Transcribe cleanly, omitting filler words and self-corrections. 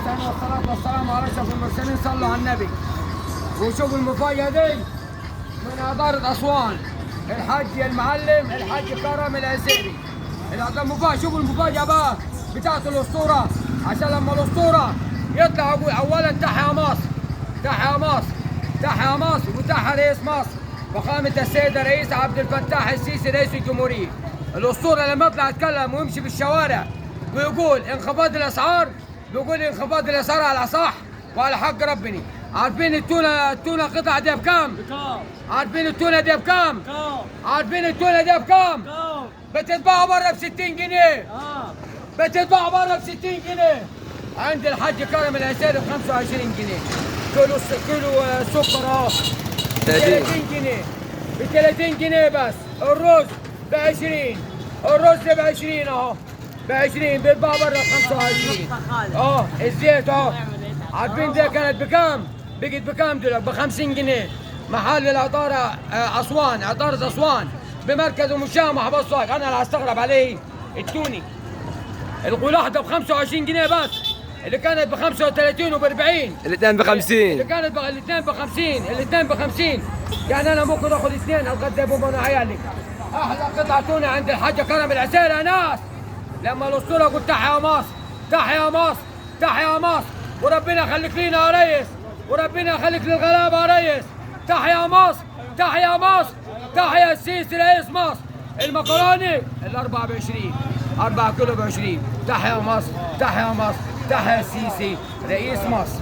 المرسلين والصلاة والسلام على أشرف المرسلين. صلوا على النبي. وشوفوا المفاجأة دي من إدارة أسوان، الحاج المعلم الحاج كرم العسيري. المفاجأة، شوفوا المفاجأة بقى بتاعت الأسطورة، عشان لما الأسطورة يطلع يقول أولا تحيا مصر، تحيا مصر، تحيا مصر، وتحيا رئيس مصر فخامة السيد الرئيس عبد الفتاح السيسي رئيس الجمهورية. الأسطورة لما يطلع يتكلم ويمشي في الشوارع ويقول انخفاض الأسعار، بيقول انخفاض الأسعار على صح وعلى حق ربنا. عارفين التونة قطعة دي بكام؟ عارفين التونة دي بكام؟ عارفين التونة دي بكام؟ بتتباع بره ب 60 جنيه. بتتباع بره ب 60 جنيه. عند الحاج كرم العسيري ب 25 جنيه. كيلو سكر اهو ب 30 جنيه، ب 30 جنيه بس. الرز ب 20، الرز ب 20 اهو ب 20، بيتباع بره ب 25. الزيت اهو. عارفين دي كانت بكام؟ بقت بكام دلوقتي؟ ب 50 جنيه. محل العطارة أسوان، عطارة أسوان بمركز المشامة بصاك. أنا اللي هستغرب عليه التوني. الواحدة ب 25 جنيه بس، اللي كانت ب 35 وب 40. الاثنين ب 50. اللي كانت الاثنين ب 50، الاثنين ب 50. يعني أنا ممكن آخذ اثنين أتغدى بهم أنا وعيالي. أحلى قطعة تونة عند الحاج كرم العسيري يا ناس. لما الأسطورة قلت تحيا مصر، تحيا مصر، تحيا مصر، وربنا يخليك لينا يا ريس، وربنا يخليك للغلابة يا ريس. تحيا مصر، تحيا مصر، تحيا السيسي رئيس مصر. المكرونة الأربعة ب 20، 4 كيلو ب 20. تحيا مصر، تحيا مصر، تحيا السيسي رئيس مصر.